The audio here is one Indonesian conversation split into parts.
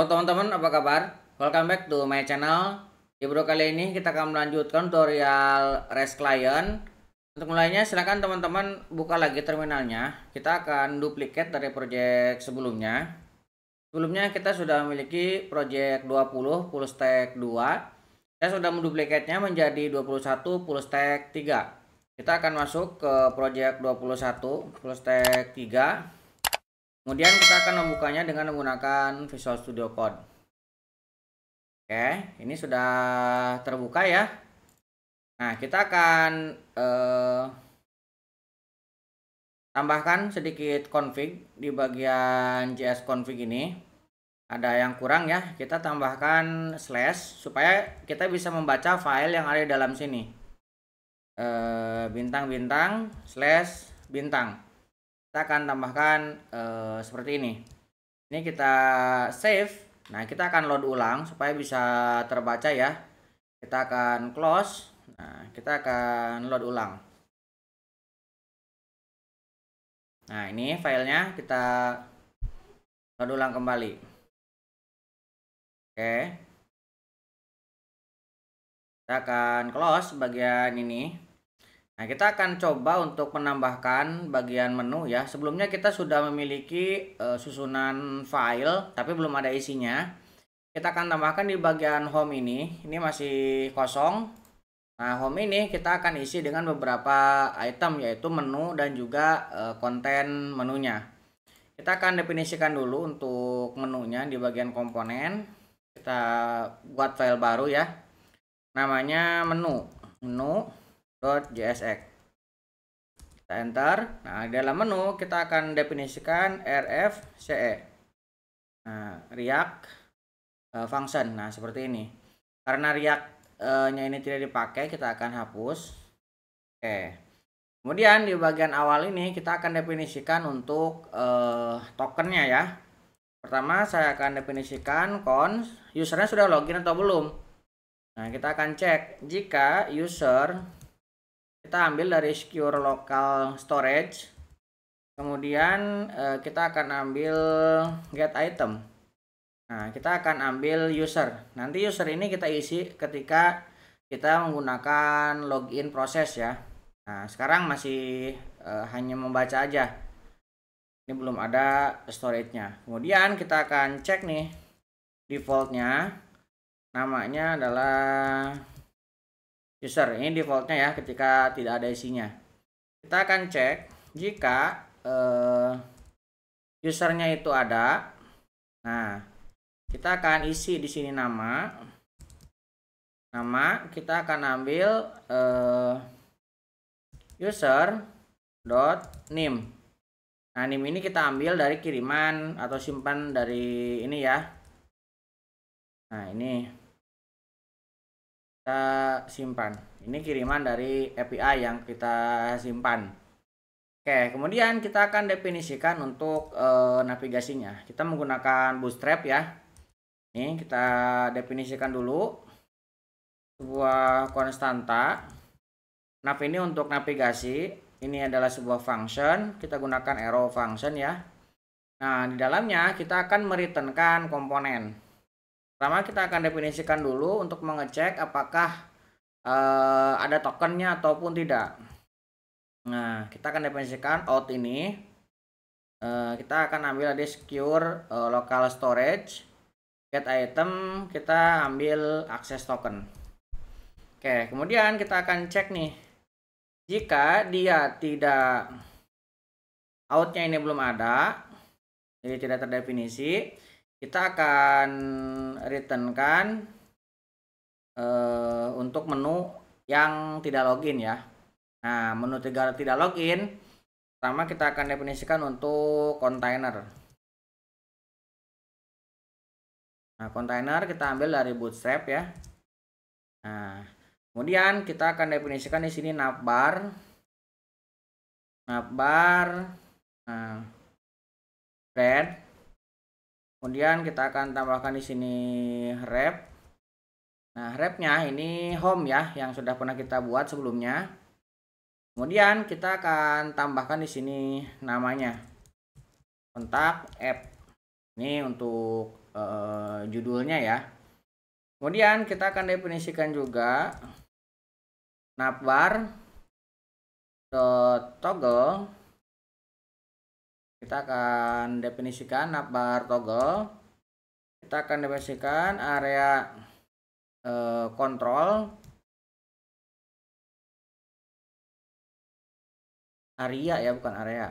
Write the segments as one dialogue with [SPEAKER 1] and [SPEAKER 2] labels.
[SPEAKER 1] Halo teman-teman, apa kabar? Welcome back to my channel. Di video kali ini kita akan melanjutkan tutorial REST Client. Untuk mulainya silakan teman-teman buka lagi terminalnya. Kita akan duplicate dari project sebelumnya. Sebelumnya kita sudah memiliki project 20 full stack 2. Saya sudah menduplikatnya menjadi 21 full stack 3. Kita akan masuk ke project 21 full stack 3. Kemudian kita akan membukanya dengan menggunakan Visual Studio Code. Oke, ini sudah terbuka ya. Nah, kita akan tambahkan sedikit config di bagian JS config ini. Ada yang kurang ya, kita tambahkan slash supaya kita bisa membaca file yang ada di dalam sini. Bintang-bintang slash bintang. Kita akan tambahkan seperti ini. Ini kita save. Nah, kita akan load ulang supaya bisa terbaca ya. Kita akan close. Nah, kita akan load ulang. Nah, ini filenya kita load ulang kembali. Oke. Kita akan close bagian ini. Nah, kita akan coba untuk menambahkan bagian menu ya. Sebelumnya kita sudah memiliki susunan file, tapi belum ada isinya. Kita akan tambahkan di bagian home ini. Ini masih kosong. Nah, home ini kita akan isi dengan beberapa item, yaitu menu dan juga konten menunya. Kita akan definisikan dulu untuk menunya di bagian komponen. Kita buat file baru ya. Namanya menu.jsx. Kita enter. Nah, di dalam menu kita akan definisikan rfce. Nah, React function. Nah, seperti ini. Karena React-nya ini tidak dipakai, kita akan hapus. Oke. Kemudian di bagian awal ini kita akan definisikan untuk tokennya ya. Pertama saya akan definisikan cons. Usernya sudah login atau belum? Nah, kita akan cek jika user kita ambil dari secure local storage, kemudian kita akan ambil get item. Nah, kita akan ambil user. Nanti user ini kita isi ketika kita menggunakan login proses ya. Nah, sekarang masih hanya membaca aja. Ini belum ada storage-nya. Kemudian kita akan cek nih defaultnya, namanya adalah user. Ini defaultnya ya ketika tidak ada isinya. Kita akan cek jika usernya itu ada. Nah, kita akan isi di sini nama. Kita akan ambil user.name. Nah, name ini kita ambil dari kiriman atau simpan dari ini ya. Nah, ini kita simpan. Ini kiriman dari API yang kita simpan. Oke, kemudian kita akan definisikan untuk navigasinya. Kita menggunakan Bootstrap ya. Ini kita definisikan dulu sebuah konstanta. Nav ini untuk navigasi. Ini adalah sebuah function. Kita gunakan arrow function ya. Nah, di dalamnya kita akan mereturnkan komponen. Pertama kita akan definisikan dulu untuk mengecek apakah ada tokennya ataupun tidak. Nah, kita akan definisikan out ini. Kita akan ambil di secure local storage. Get item, kita ambil access token. Oke, kemudian kita akan cek nih. Jika dia tidak, outnya ini belum ada, jadi tidak terdefinisi, kita akan returnkan untuk menu yang tidak login ya. Nah, menu tidak login, pertama kita akan definisikan untuk container. Nah, container kita ambil dari Bootstrap ya. Nah, kemudian kita akan definisikan di sini navbar. Nah, red. Kemudian kita akan tambahkan di sini rep. Nah, repnya ini home ya, yang sudah pernah kita buat sebelumnya. Kemudian kita akan tambahkan di sini namanya kontak app. Ini untuk judulnya ya. Kemudian kita akan definisikan juga navbar toggle. Kita akan definisikan navbar toggle. Kita akan definisikan area kontrol, area ya, bukan area.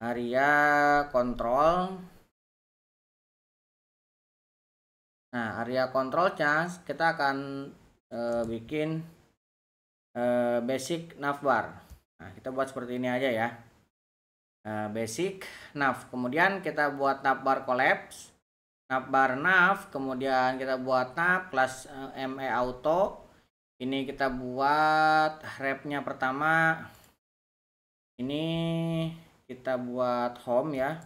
[SPEAKER 1] Area kontrol. Nah, area kontrolnya kita akan bikin basic navbar. Nah, kita buat seperti ini aja ya. Basic nav. Kemudian kita buat navbar collapse, navbar nav. Kemudian kita buat nav kelas ME auto. Ini kita buat repnya pertama. Ini kita buat home ya.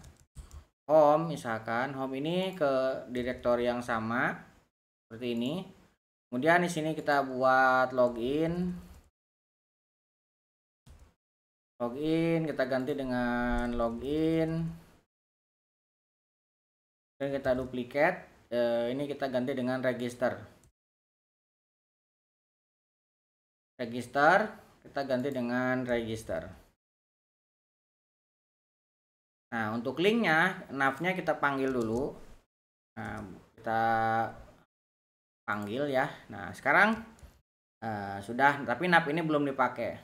[SPEAKER 1] Home, misalkan home ini ke direktori yang sama seperti ini. Kemudian di sini kita buat login. Kita ganti dengan login. Dan kita duplicate. Ini kita ganti dengan register. Kita ganti dengan register. Nah, untuk linknya, navnya kita panggil dulu. Nah, kita panggil ya. Nah, sekarang sudah, tapi nav ini belum dipakai.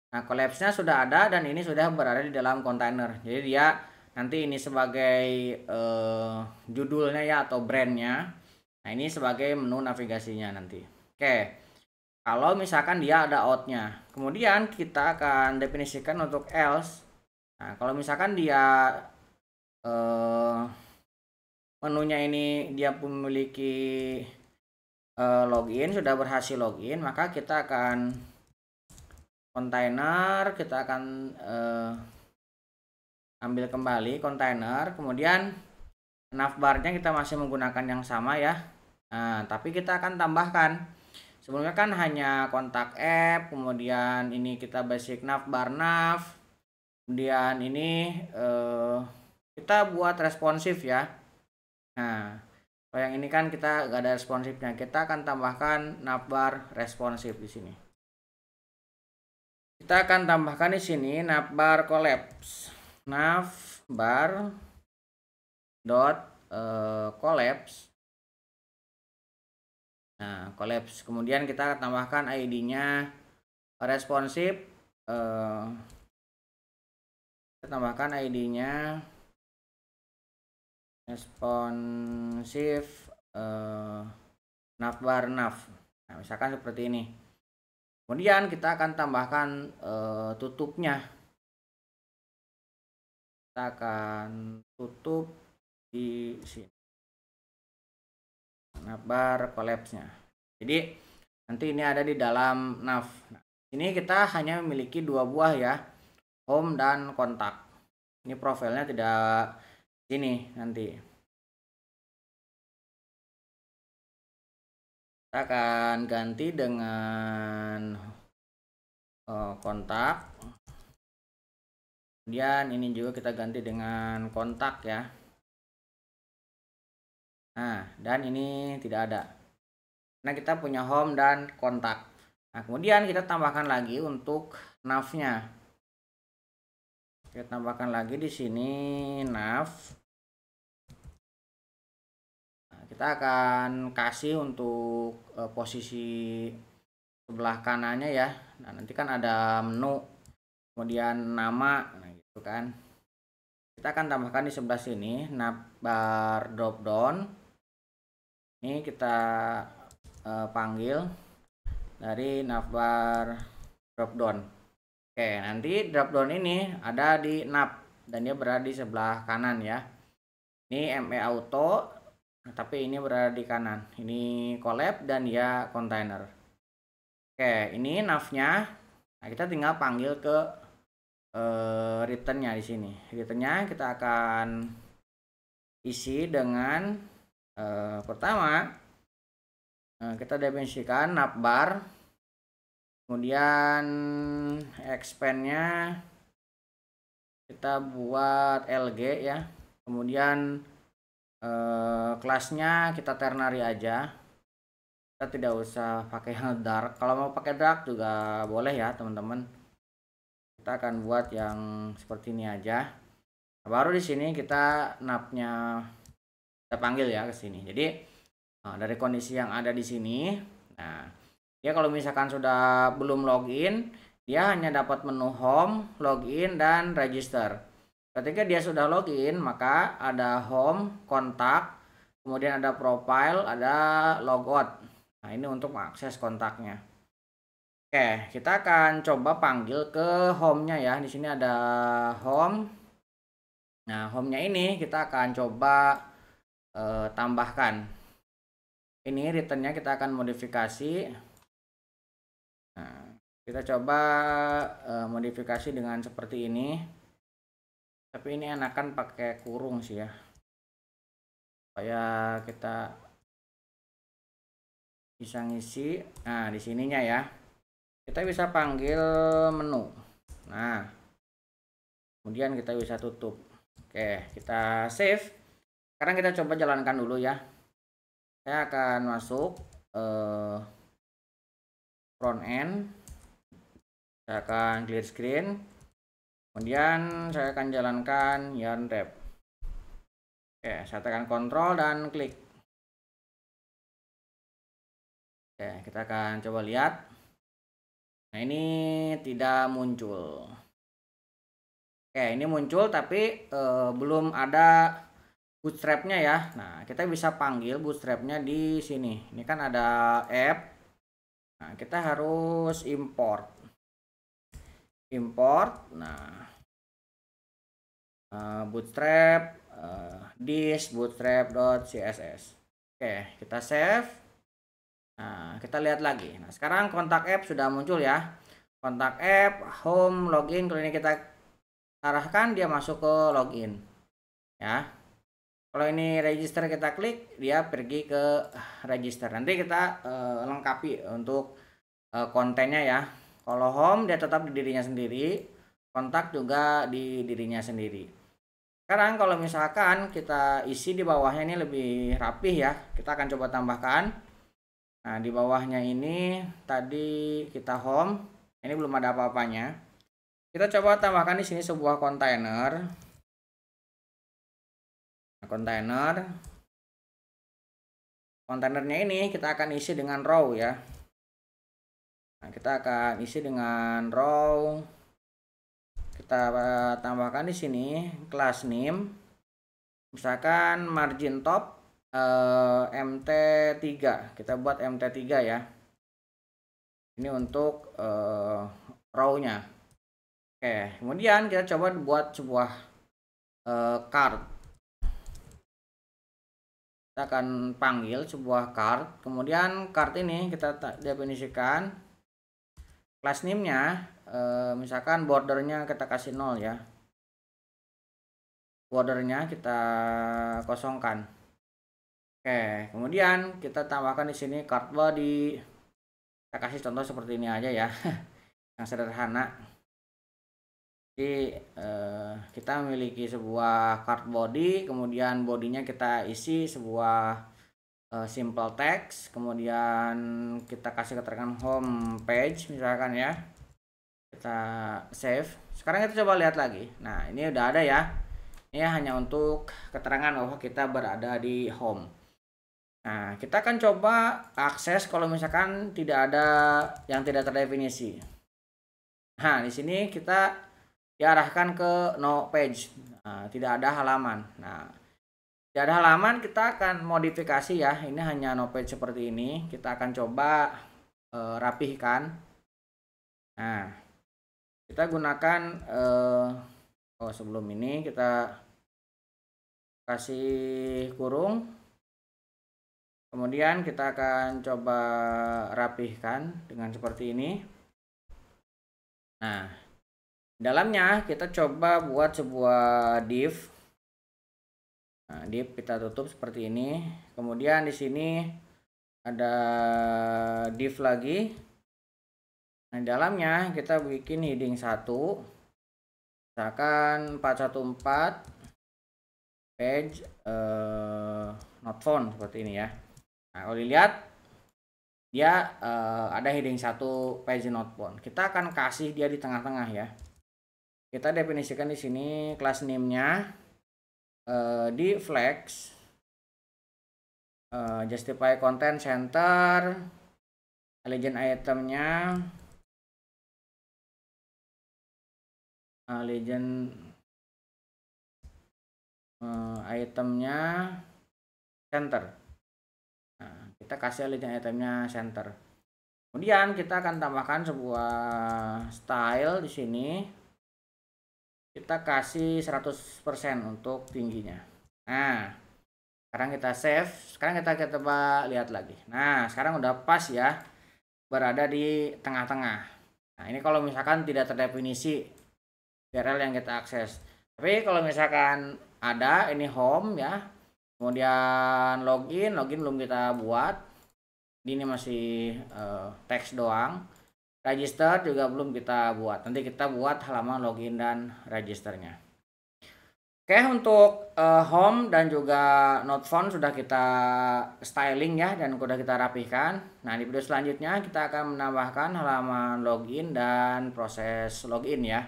[SPEAKER 1] Nah, collapse-nya sudah ada dan ini sudah berada di dalam kontainer. Jadi dia nanti ini sebagai judulnya ya atau brandnya. Nah, ini sebagai menu navigasinya nanti. Oke. Kalau misalkan dia ada out-nya. Kemudian kita akan definisikan untuk else. Nah, kalau misalkan dia menunya ini dia memiliki login, sudah berhasil login, maka kita akan kontainer, kita akan ambil kembali kontainer, kemudian navbarnya kita masih menggunakan yang sama ya. Nah, tapi kita akan tambahkan, sebelumnya kan hanya kontak app, kemudian ini kita basic navbar nav, kemudian ini kita buat responsif ya. Nah, kalau yang ini kan kita gak ada responsifnya, kita akan tambahkan navbar responsif di sini. Kita akan tambahkan di sini navbar collapse, navbar dot collapse. Nah, collapse. Kemudian kita tambahkan ID-nya responsif. Kita tambahkan ID-nya responsif navbar nav. Nah, misalkan seperti ini. Kemudian kita akan tambahkan tutupnya. Kita akan tutup di sini. Navbar collapse-nya. Jadi nanti ini ada di dalam nav. Nah, ini kita hanya memiliki 2 buah ya, home dan kontak. Ini profilnya tidak sini nanti. Kita akan ganti dengan kontak. Kemudian ini juga kita ganti dengan kontak ya. Nah, dan ini tidak ada. Nah, kita punya home dan kontak. Nah, kemudian kita tambahkan lagi untuk nav-nya. Kita tambahkan lagi di sini nav. Nah, kita akan kasih untuk posisi sebelah kanannya ya. Nah, nanti kan ada menu, kemudian nama, nah gitu kan. Kita akan tambahkan di sebelah sini navbar drop down. Ini kita panggil dari navbar dropdown. Oke, nanti dropdown ini ada di nav dan dia berada di sebelah kanan ya. Ini ME auto, tapi ini berada di kanan. Ini collab dan dia container. Oke, ini navnya. Nah, kita tinggal panggil ke returnnya di sini. Returnnya kita akan isi dengan pertama kita definisikan navbar, kemudian expand-nya kita buat LG ya, kemudian kelasnya kita ternary aja. Kita tidak usah pakai yang dark. Kalau mau pakai dark juga boleh ya teman-teman. Kita akan buat yang seperti ini aja. Baru di sini kita napnya kita panggil ya ke sini. Jadi dari kondisi yang ada di sini, nah dia kalau misalkan sudah belum login, dia hanya dapat menu home, login, dan register. Ketika dia sudah login, maka ada home, kontak, kemudian ada profile, ada logout. Nah ini untuk mengakses kontaknya. Oke, kita akan coba panggil ke home-nya ya. Di sini ada home. Nah, home-nya ini kita akan coba tambahkan. Ini return-nya kita akan modifikasi. Nah, kita coba modifikasi dengan seperti ini. Tapi ini enakan pakai kurung sih ya. Supaya kita bisa ngisi. Nah, di sininya ya. Kita bisa panggil menu. Nah, kemudian kita bisa tutup. Oke, kita save. Sekarang kita coba jalankan dulu ya. Saya akan masuk front end. Saya akan clear screen. Kemudian saya akan jalankan yarn wrap. Oke, saya tekan kontrol dan klik. Oke, kita akan coba lihat. Nah, ini tidak muncul. Oke, ini muncul tapi belum ada bootstrapnya ya. Nah, kita bisa panggil bootstrapnya di sini. Ini kan ada app. Nah, kita harus import. Nah, bootstrap this bootstrap.css. Oke, kita save. Nah, kita lihat lagi. Nah, sekarang kontak app sudah muncul ya. Kontak app, home, login. Kalau ini kita arahkan, dia masuk ke login. Ya. Kalau ini register kita klik, dia pergi ke register. Nanti kita lengkapi untuk kontennya ya. Kalau home dia tetap di dirinya sendiri, kontak juga di dirinya sendiri. Sekarang kalau misalkan kita isi di bawahnya ini lebih rapih ya, kita akan coba tambahkan. Nah, di bawahnya ini tadi kita home, ini belum ada apa-apanya. Kita coba tambahkan di sini sebuah kontainer. Nah, kontainernya ini kita akan isi dengan row ya. Nah, kita akan isi dengan row. Kita tambahkan di sini class name. Misalkan margin top MT3. Kita buat MT3 ya. Ini untuk row-nya. Oke, kemudian kita coba buat sebuah card. Kita akan panggil sebuah card. Kemudian card ini kita definisikan class name-nya. Misalkan bordernya kita kasih 0 ya. Bordernya kita kosongkan. Oke, kemudian kita tambahkan di sini card body. Kita kasih contoh seperti ini aja ya. Yang sederhana. Jadi kita memiliki sebuah card body, kemudian bodinya kita isi sebuah simple text, kemudian kita kasih keterangan home page misalkan ya. Kita save. Sekarang kita coba lihat lagi. Nah, ini udah ada ya. Ini hanya untuk keterangan bahwa kita berada di home. Nah, kita akan coba akses kalau misalkan tidak ada yang tidak terdefinisi. Nah, di sini kita diarahkan ke no page. Nah, tidak ada halaman. Nah, tidak ada halaman, kita akan modifikasi ya. Ini hanya no page seperti ini. Kita akan coba rapihkan. Nah, kita gunakan sebelum ini kita kasih kurung. Kemudian kita akan coba rapihkan dengan seperti ini. Nah, dalamnya kita coba buat sebuah div. Nah, div kita tutup seperti ini. Kemudian di sini ada div lagi. Nah, dalamnya kita bikin heading 1. Misalkan 414. page not found seperti ini ya. Nah, kalau dilihat dia ada heading 1 page not found. Kita akan kasih dia di tengah-tengah ya. Kita definisikan di sini class name-nya di flex justify content center, legend itemnya legend itemnya center. Nah, kita kasih legend itemnya center. Kemudian kita akan tambahkan sebuah style di sini. Kita kasih 100% untuk tingginya. Nah, sekarang kita save. Sekarang kita coba lihat lagi. Nah, sekarang udah pas ya, berada di tengah-tengah. Nah, ini kalau misalkan tidak terdefinisi URL yang kita akses. Tapi kalau misalkan ada, ini home ya, kemudian login belum kita buat. Ini masih teks doang. Register juga belum kita buat. Nanti kita buat halaman login dan registernya. Oke, untuk home dan juga not found sudah kita styling ya, dan sudah kita rapihkan. Nah, di video selanjutnya kita akan menambahkan halaman login dan proses login ya.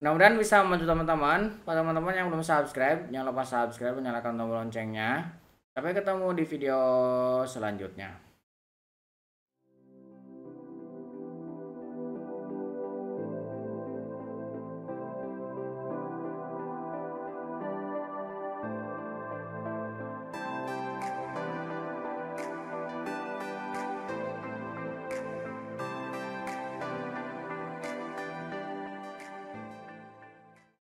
[SPEAKER 1] Mudah-mudahan bisa membantu teman-teman. Pada teman-teman yang belum subscribe, jangan lupa subscribe dan nyalakan tombol loncengnya. Sampai ketemu di video selanjutnya.